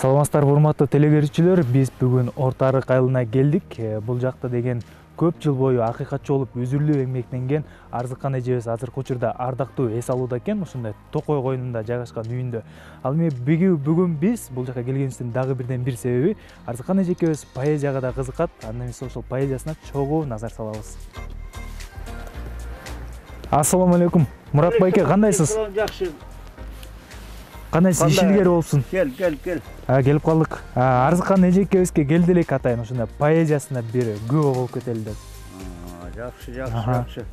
Саламатсыздар урматтуу телегөрүүчүлөр, биз бүгүн Орто Арык айылына келдик. Бул жакта деген көп жыл бою акыйкатчы болуп үзүрлүү эмгектенген Арзыкан эжебиз азыркы учурда ардактуу эс алууда экен, ушундай Токой коюнунда жайгашкан үйүндө. Ал эми бүгүн биз бул жака келгенибиздин дагы бирден бир себеби Арзыкан эжекебиз поэзияга да кызыкат. Андан эмес ошол поэзиясына чогуу назар салабыз. Ассаламу алейкум. Мурат байке, кандайсыз? Жакшы. Кандайсыз, иш илгери болупсун? Кел. Келип калдык. Арзыкан эжекебизге келди элек атайын ушундай поэзиясына бир күбө болуп кетели деп. Жакшы.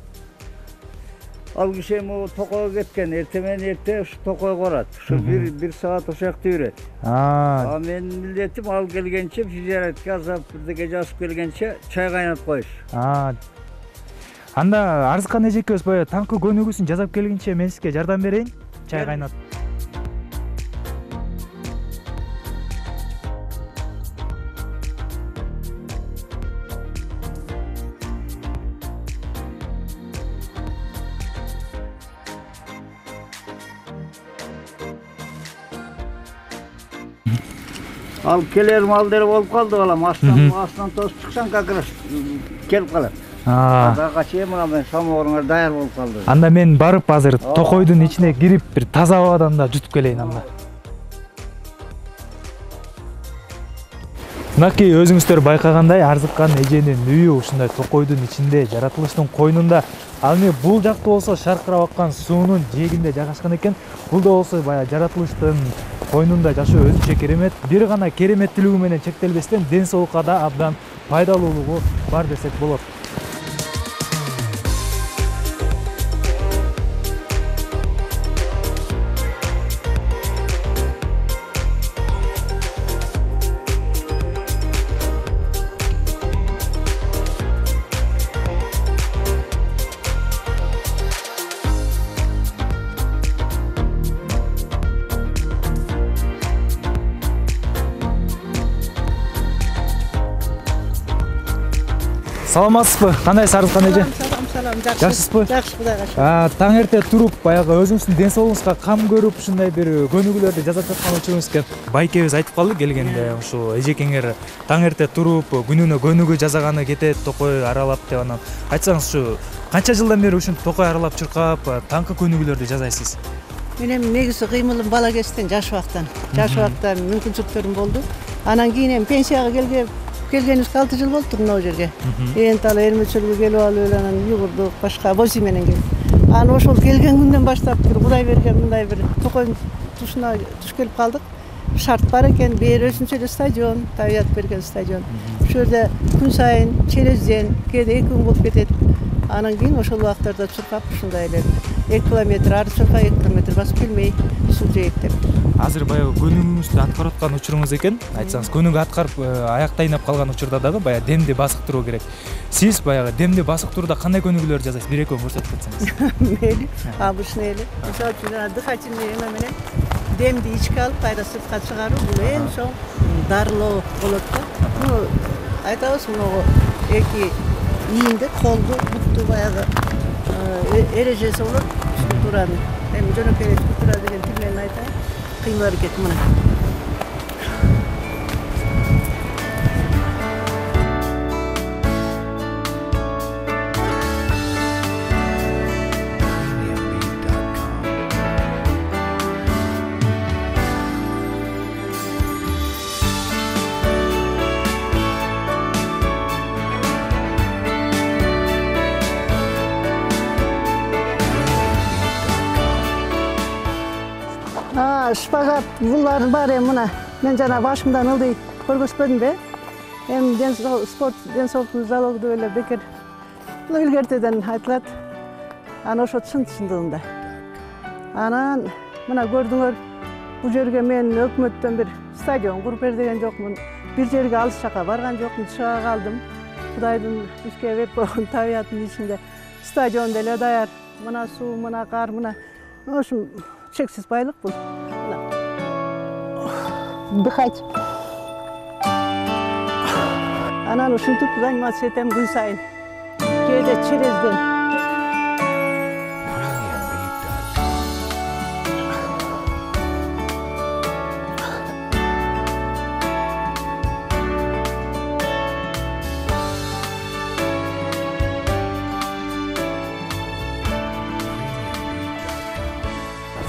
Ал киши эми Токойго кеткен, эртең менен эрте ушу Токойго барат. Ушу бир саат ошол жакта жүрөт. Менин милдетим ал келгенче зияретке азап бирдеке жазып келгенче чай кайнатып коюш. Анда Арзыкан эжекебиз баягы таңкы көнүгүүсүн жасап келгенче мен сизге жардам берейин. Чай кайнат. Al keler malları olup kaldı balam. Aslan toz çıksan kakırış kelip kalır. Daha kaçayım mı ben samoğruna dayar olup kaldı. Анда мен барып азыр Токойдун ичине кирип бир таза абадан да жутуп келейин анда. Мынакей өзүңүздөр байкагандай Арзыкан эженин үйү ушундай Токойдун ичинде, жаратылыштын койнунда. Ал эми бул жакта болсо шаркырап аккан суунун жээгинде жайгашкан экен. Бул да болсо баягы жаратылыштын койнунда жашоо өзүнчө керемет. Бир гана кереметтүүлүгү менен чектелбестен ден соолукка да абдан пайдалуулугу бар десек болот. Саламатсызбы? Кандайсыз Арзыкан эже? Салам, жакшы. Жакшысызбы? Жакшы, Кудайга шүкүр. Таң эрте туруп, баягы өзүңүздүн ден соолугуңузга кам көрүп, ушундай бир көнүгүүлөрдү жасап жаткан учуруңуз экен. Байкебиз айтып калды келгенде, ушу эжекеңер таң эрте туруп, күнүнө көнүгүү жасаганы кетет, Токой аралап деп анан. Айтсаңыз, ушу канча жылдан бери ушинтип Токой аралап чуркап, таңкы көнүгүүлөрдү жасайсыз? Мен негизи кыймылым бала кезден жаш убактан мүмкүнчүлүктөрүм болду. Анан кийин пенсияга келгенибизге 6 жыл болду мына жерге. Ал эрмечилге келип алып анан югурдук, башка бози менен келип. Анан ошол келген күндөн баштап бир Кудай берген мындай бир Токойдун тушуна туш келип калдык. Шарт бар экен, бери өзүнчө эле стадион, табият берген стадион. Ошол жерде күн сайын челезден кээде 2 күн болуп кетет. Анан кийин ошол убактарда чуркап ушундай эле 2 километр ары чуркап 2 километр басып келмей суу жейт деп. Азыр баягы көнүгүүңүздү аткарып аткан учуруңуз экен. Айтсаңыз, көнүгүү аткарып аякта ыйнап калган учурда дагы баягы демди басыктыруу керек. Сиз баягы демди басыктырууда кандай көнүгүүлөр жасайсыз? Бир-экөөнү көрсөтүп кетсеңиз. Мейли, обычный эле. Мисалы үчүн дыхательный эме менен демди ичке алып, кайра сыртка чыгаруу бул эң чоң дарылоо болот да. Айтабыз, муну эки ийинди, колду, бутту баягы эрежеси болот. Тураны. Эми жөнөкөй тура деген тил менен айтайын. Кыймыл аракет мына. Шпагат булар бар мына. Мен жана башымдан ылдый көргөзбөдүмбү? Эми спорт денсаулыктун залогу деп эле бекер илгертеден айтылат. Анан ошо чындыгында. Анан мына көрдүңөр, бул жерге мен өкмөттөн бир стадион куруп бер деген жокмун. Бир жерге алыс жака барган жокмун, чыга калдым. Кудайдын бизге берип койгон табияттын ичинде стадион деле даяр. Мына суу, мына кар, мына ошо чексиз байлык бул. Дыхать. Анан ушинтип заниматься этем күн сайын. Кээде челезден.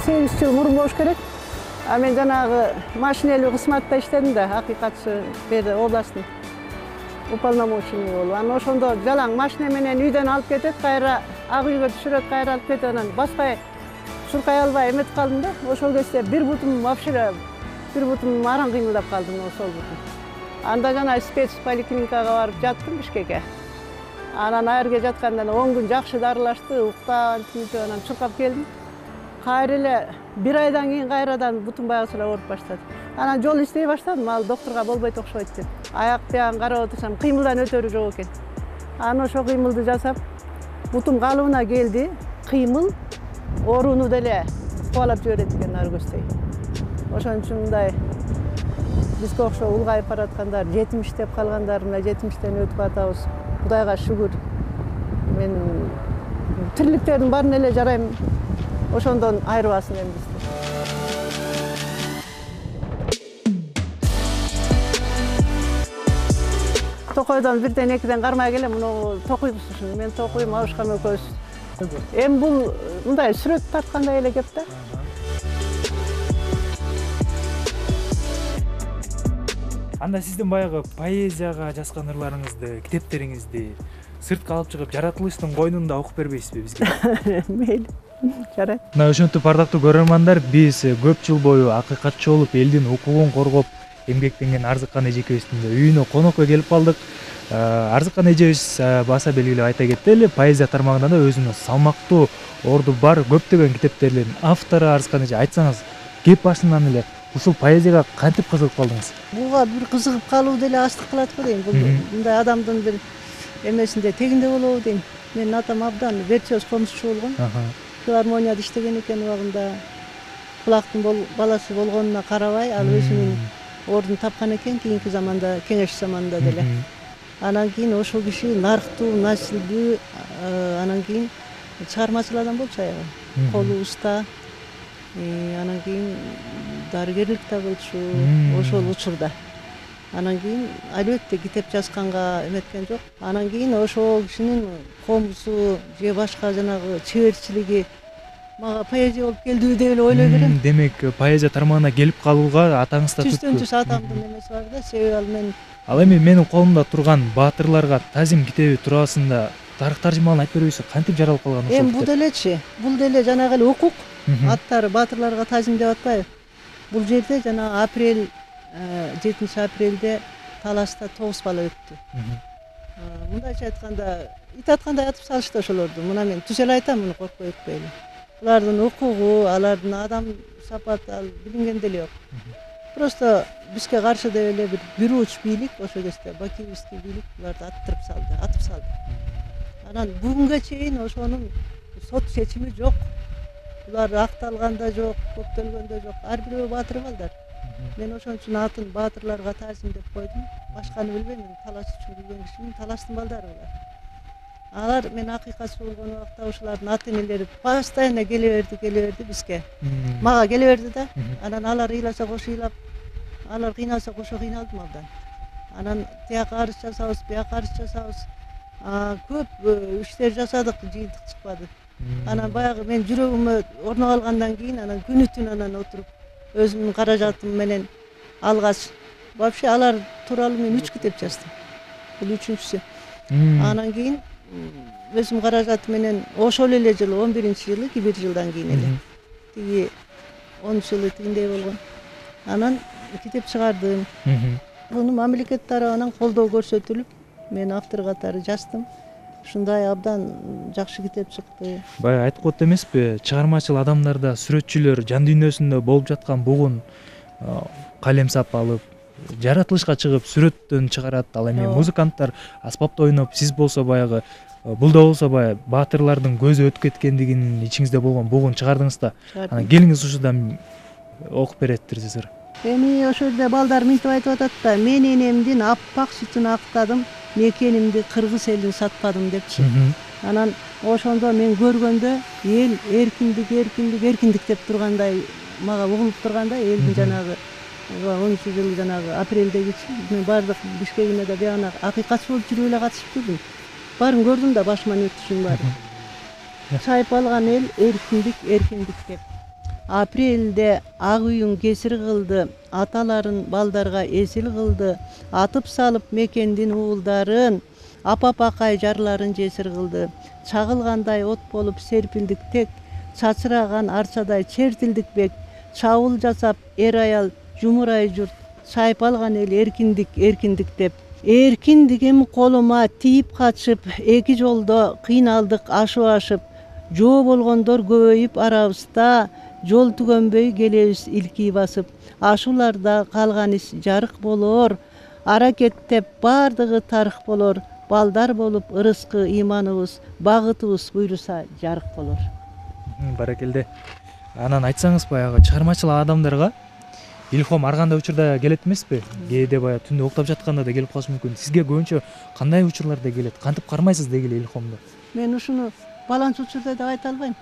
8 жыл мурун болуш керек. А мен жанагы машинелүү кызматта иштедим да, акыйкатчы бери областтын уполномоченный болуп. Анан ошондо жалаң машина менен үйдөн алып кетет, кайра ак үйгө түшүрөт, кайра алып кетет. Анан баспай, чуркай албай эметип калдым да. Ошол кезде бир бутум вообще бир бутум араң кыймылдап калдым ошол бутум. Анда жана спец поликлиникага барып жаттым Бишкекке. Анан айырге жаткандан 10 күн жакшы дарылашты, уктап, антип анан чуркап келдим. Кайра эле бир айдан кийин кайрадан бутум баягысыла ооруп баштады. Анан жол издей баштадым, ал доктурга болбойт окшойт деп. Аяк биягын карап отурсам, кыймылдан өтөрү жок экен. Анан ошо кыймылды жасап, бутум калыбына келди. Кыймыл ооруну деле кубалап жиберет экен ары көздөй. Ошон үчүн мындай бизге окшо улгайып бараткандар, 70 деп калгандар мына 70тен өтүп атабыз. Кудайга шүгүр. Мен тириликтердин баарына эле жарайм. Ошондон айырбасын эми бизди. Токойдон бирден экиден кармай келем, муну токуйбуз. Мен токуйм, Абышкан экөөбүз. Эми бул мындай сүрөт тарткандай эле кеп да. Анда сиздин баягы поэзияга жазган ырларыңызды, китептериңизди сыртка алып чыгып жаратылыштын койнунда окуп бербейсизби бизге? Мейли. Жарайт. Мына ошентип ардактуу көрөрмандар, биз көп жыл бою акыйкатчы болуп, элдин укугун коргоп эмгектенген Арзыккан эжекебиздин үйүнө конокко келип калдык. Арзыккан эжебиз баса белгилеп айта кетели, поэзия тармагында да өзүнүн салмактуу орду бар көптөгөн китептердин автору Арзыккан эже. Айтсаңыз, кеп башынан эле ушул поэзияга кантип кызыгып калдыңыз? Буга бир кызыгып калуу деле астык кылат го дейм. Бул мындай адамдын бир эмесинде тегинде болобу дейм. Менин атам абдан виртуоз комузчу болгон. Филармонияда иштеген экен убагында. Кулактын баласы болгонуна карабай, ал өзүнүн ордун тапкан экен кийинки заманда, кеңеш заманында деле. Анан кийин ошол киши нарктуу, наслдүү, анан кийин чыгармачыл адам болчу аябай. Колу уста. Анан кийин дарыгерлик да болчу ошол учурда. Анан кийин албетте китеп жазганга эметкен жок. Анан кийин ошол кишинин комузу же башка жанагы чеберчилиги мага поэзия болуп келдиби деп эле ойлой берем. Демек, поэзия тармагына келип калууга атаңыз да түрткү. 100 атамдын эмеси бар да, себеби ал мен. Ал эми менин колумда турган баатырларга тазим китеби туурасында тарых таржымалын айтып бербейсиз, кантип жаралып калган ошол? Эми бул делечи, бул деле жанагы эле укук. Аттары баатырларга тазим деп атпайбы? Бул жерде жана апрель 7 апрелде талашта 9 бала өттү. Мындайча айтканда, ит аткандай атып салышты ошолорду. Мына мен түз эле айтам, муну коркпой өтпөйлү. Булардын укугу, алардын адам сапаты ал билинген деле жок. Просто бизге каршы деп эле бир уч бийлик ошол кезде бакиевский бийлик буларды аттырып салды, атып салды. Анан бүгүнгө чейин ошонун сот чечими жок. Булар акталган да жок, көктөлгөн да жок. Ар бирөө баатыр балдар. Мен ошон үчүн атын баатырларга тазим деп койдум. Башканы билбейм, мен талаш үчүн билген кишимин, талаштын балдары булар. Алар мен акыйкатчы болгон убакта ошолордун ата энелери постоянно келе берди бизге. Мага келе берди да. Анан алар ыйласа кошо ыйлап, алар кыйналса кошо кыйналдым абдан. Анан тияк арыз жасабыз, бияк арыз жасабыз. Көп иштер жасадык, жыйынтык чыкпады. Анан баягы мен жүрөгүмө орнуп алгандан кийин анан күнү түн анан отуруп өзүмдүн каражатым менен алгач вообще алар тууралуу мен 3 китеп жаздым. Бул 3-үчүсү. Анан кийин өзүм каражатым менен ошол эле жылы 11-жылы, 2 жылдан кийин эле. Тиги 10 жылы тигиндей болгон. Анан китеп чыгардым. Муну мамлекет тарабынан колдоо көрсөтүлүп, мен автор катары жаздым. Ушундай абдан жакшы китеп чыкты. Баягы айтып коет эмеспи, чыгармачыл адамдарда сүрөтчүлөр жан дүйнөсүндө болуп жаткан бугун калемсап алып, жаратылышка чыгып сүрөттөн чыгарат. Ал эми музыканттар аспапта ойноп, сиз болсо баягы бул да болсо баягы баатырлардын көзү өтүп кеткендигинин ичиңизде болгон бугун чыгардыңыз да. Анан келиңиз ушудан окуп береттирсиз. Эми ошол жерде балдар мынтип айтып атат да, мен энемдин аппак сүтүн актадым, мекенimdi кыргыз элин сатпадым депчи. Анан ошондо мен көргөндө эл эркиндик деп тургандай мага угулуп турганда, элдин жанагы 10-жылы жанагы апрелдегичи мен бардык Бишкегине да биягына акыйкатчы болуп жүрүп эле катышып жүрдүм. Барын көрдүм да башыман өттүшүн баары. Чайып алган эл эркиндик деп. Апрелде ак үйүн кесир кылды, аталарын балдарга эсил кылды, атып салып мекендин уулдарын, апапакай жарларын жесир кылды. Чагылгандай от болуп серпилдик тек, чачыраган арчадай чертилдик бек, чабуул жасап эр аял жумурай журт, чайпалган эл эркиндик, эркиндик деп. Эркиндигим колума тийип качып, эки жолдо кыйналдык ашып, жоо болгондор көбөйүп арабызда, жол түгөнбөй келебиз илки басып. Ашууларда калган иш жарык болор, аракеттеп бардыгы тарых болор. Балдар болуп ырыскы ыйманыбыз, багытыбыз буйруса жарык болор. Баракелде. Анан айтсаңыз баягы чыгармачыл адамдарга илхом ар кандай учурда келет эмеспи? Кээде баягы түндө уктап жатканда да келип калышы мүмкүн. Сизге көбүнчө кандай учурларда келет? Кантип кармайсыз дегиле илхомду? Мен ушуну баланча учурда деп айта албайм.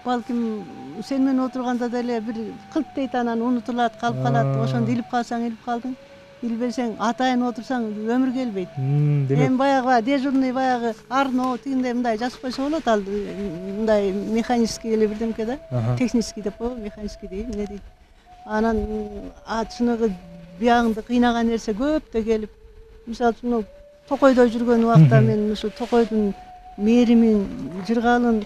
Балким сен менен отурганда деле бир кылт дейт, анан унутулат, калып калат. Ошондо илип калсаң илип калдың. Билбесең атайын отурсаң өмүр келбейт. Эми баягы дежурный баягы арно тигиндей мындай жазып койсо болот, ал мындай механический эле бирдемке да, технический деп коебу, механический дейм, эмне дейт. Анан чыныгы биягыңды кыйнаган нерсе көп да келип, мисалы үчүн Токойдо жүргөн убакта мен ушу Токойдун мэримин жыргалын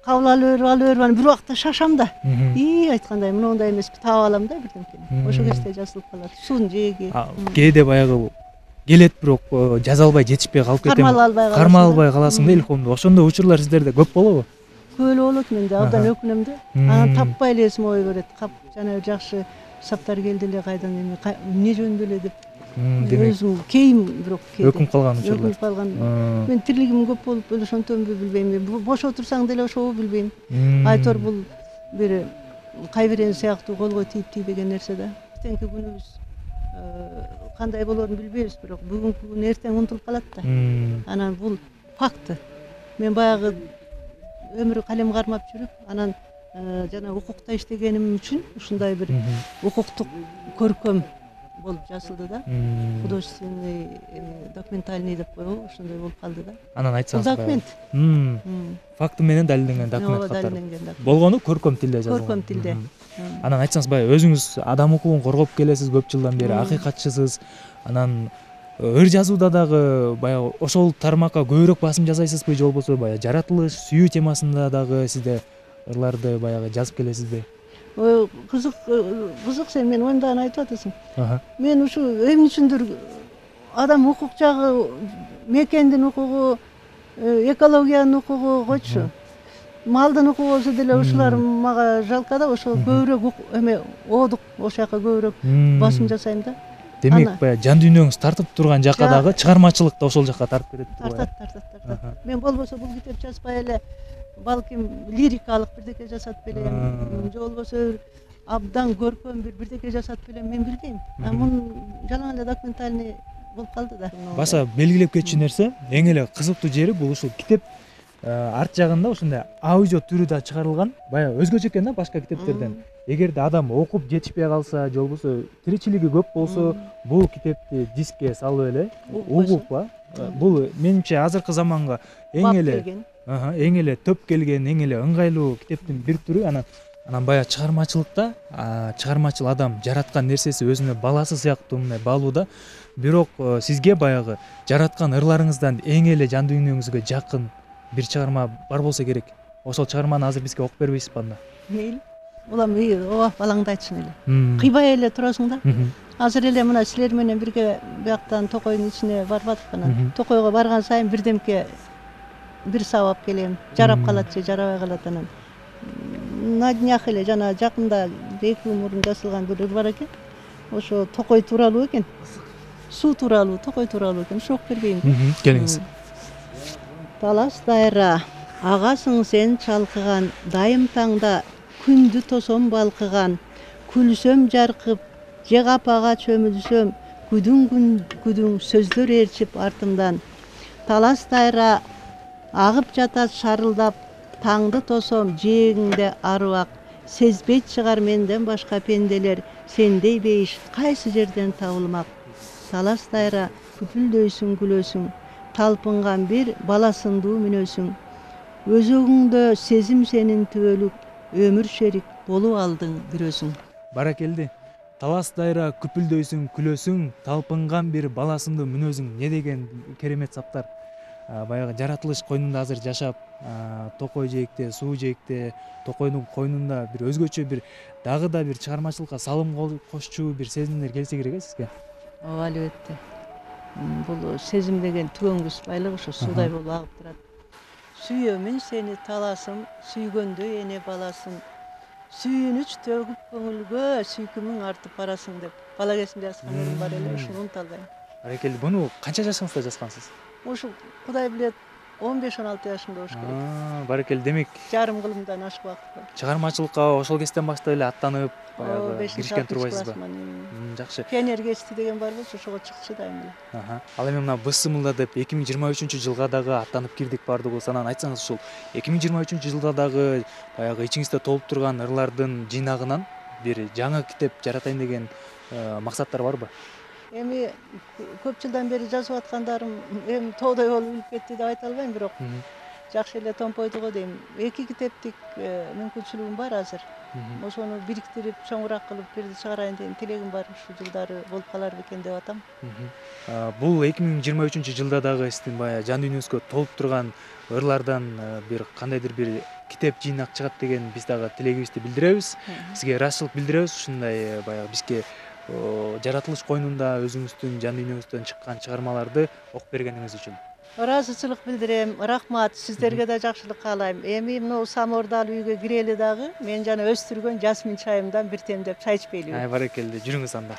кабыл алып берип бир убакта шашам да. Айткандай мындай эмеспи, таап алам да бирдемкени. Ошол кезде жазылып калат. Суун жээги. Кээде баягы келет, бирок жаза албай, жетишпей калып кетем. Кармала албай каласың да илхомду. Ошондой учурлар сиздерде көп болобу? Көп эле болот, менде абдан өкүнөм да. Анан таппай эле эсиме ой берет. Кап жана жакшы саптар келди эле, кайдан эмне жөнүндө эле деп. Өзүм кейим бирок өкүнүп калган учурлар. Өкүнүп калган. Мен тирлигим көп болуп эле ошонтонбу билбейм. Бош отурсаң деле ошобу билбейм. Айтор бул бир кайбирен сыяктуу колго тийбеген нерсе да. Эртеңки күнүбүз кандай болорун билбейбиз, бирок бүгүнкү күн эртең унутулуп калат да. Анан бул факты. Мен баягы өмүр калем кармап жүрүп, анан жана укукта иштегеним үчүн ушундай бир укуктук көркөм болуп жазылды да. Художественный документальный деп коебу, ошондой болуп калды да. Анан айтсаңыз. Документ. Факты менен далилденген документ катары. Болгону көркөм тилде жазылган. Көркөм тилде. Анан айтсаңыз, баягы өзүңүз адам укугун коргоп келесиз көп жылдан бери, акыйкатчысыз. Анан ыр жазууда дагы баягы ошол тармакка көбүрөөк басым жасайсызбы, же болбосо баягы жаратылыш, сүю темасында дагы сизде ырларды баягы жазып келесизби? Кызык, сен мен оюмдаган айтып атасың. Мен ушу эмне үчүндүр адам укук жагы, мекендин укугу, экологиянын укугу койчу. Малдын укугу болсо деле ушулар мага жалко да, ошо көбүрөөк эме оодук, ошол жака көбүрөөк басым жасайм да. Демек, баягы жан дүйнөңүз тартып турган жака дагы чыгармачылык да ошол жака тартып кетет. Тартат. Мен болбосо бул китеп жазбай эле балким лирикалык бирдеке жасат белем, же болбосо абдан көркөм бирдеке жасат белем, мен билбейм. Мун жалаң эле документальный болуп калды да. Баса белгилеп кетчү нерсе, эң эле кызыктуу жери бул ушул китеп арт жагында ушундай аудио түрүдө чыгарылган, баягы өзгөчө экен да башка китептерден. Эгерде адам окуп жетишпей калса, же болбосо тиричилиги көп болсо, бул китепти дискке салып эле угуп, бул менимче азыркы заманга эң эле төп келген, эң эле ыңгайлуу китептин бир түрү. Анан баягы чыгармачылыкта чыгармачыл адам жараткан нерсеси өзүнө баласы сыяктуу мындай баалууда. Бирок сизге баягы жараткан ырларыңыздан эң эле жан дүйнөңүзгө жакын бир чыгарма бар болсо керек. Ошол чыгарманы азыр бизге окуп бербейсизби анда? Мейли. Улам балаңды айтсын эле. Кыйбай эле турасың да. Азыр эле мына силер менен бирге бияктан Токойдун ичине барып атып анан. Токойго барган сайын бирдемке бир сабап келем. Жарап калат же жарабай калат анан. На днях эле жана жакында 2 күн мурун жазылган бир ыр бар экен. Ошо Токой тууралуу экен. Суу тууралуу, Токой тууралуу экен. Ошо окуп бербейм. Келиңиз. Талас дайра, агасың сен чалкыган, дайым таңда күндү тосом балкыган, күлсөм жаркып, же капага чөмүлсөм, күдүң сөздөр ээрчип артымдан. Талас дайра, агып жатат шарылдап, таңды тосом жээгиңде арыбак, сезбейт чыгар менден башка пенделер, сендей бейиш кайсы жерден табылмак. Талас дайра, күпүлдөйсүң күлөсүң, талпынган бир баласындуу мүнөсүң. Өзөгүңдө сезим сенин түбөлүк, өмүр шерик, болуп алдың бир өзүң. Баракелди. Талас дайра күпүлдөйсүң, күлөсүң, талпынган бир баласындуу мүнөзүң не деген керемет саптар. Баягы жаратылыш койнунда азыр жашап, токой жээкте, суу жээкте, токойдун койнунда бир өзгөчө бир дагы да бир чыгармачылыкка салым кошчу бир сезимдер келсе керек сизге. Ооба, албетте. Бул сезим деген түгөнгүс байлык ошо суудай болуп агып турат. Сүйөмүн сени таласым, сүйгөндөй эне баласын. Сүйүнүч төгүп көңүлгө, сүйкүмүң артып барасың деп. Бала кезимде жазган өлүм бар эле, ошону унута албайм. Баракелди. Буну канча жашыңызда жазгансыз? Ошо Кудай билет 15-16 жашымда болуш керек. Баракелди. Демек Жарым кылымдан ашык убакыт болду. чыгармачылыкка ошол кезден баштап эле аттанып, баягы киришкен турбайсызбы? Жакшы. Пионер кечти деген бар болчу, ошого чыкчу дайым эле. Ал эми мына БСМЛда деп 2023-жылга дагы аттанып кирдик бардыгыбыз. Анан айтсаңыз ушул 2023-жылда дагы баягы ичиңизде толуп турган ырлардын жыйнагынан бир жаңы китеп жаратайын деген максаттар барбы? Эми көп жылдан бери жазып аткандарым эми тоодой болуп үлүп кетти деп айта албайм, бирок жакшы эле томпойду го дейм. 2 китептик мүмкүнчүлүгүм бар азыр. Ошону бириктирип, чоңураак кылып бирди чыгарайын деген тилегим бар. Ушул жылдары болуп калар бекен деп атам. Бул 2023-жылда дагы сиздин баягы жан дүйнөңүзгө толуп турган ырлардан бир кандайдыр бир китеп жыйнак чыгат деген биз дагы тилегибизди билдиребиз. Сизге ыраазычылык билдиребиз ушундай баягы бизге жаратылыш койнунда өзүңүздүн жан дүйнөңүздөн чыккан чыгармаларды окуп бергениңиз үчүн. Ыраазычылык билдирем. Рахмат. Сиздерге да жакшылык каалайм. Эми мына самордал үйгө кирели дагы мен жана өстүргөн жасмин чайымдан бир темдеп чай ичпейлиби? Баракелди. Жүрүңүз анда.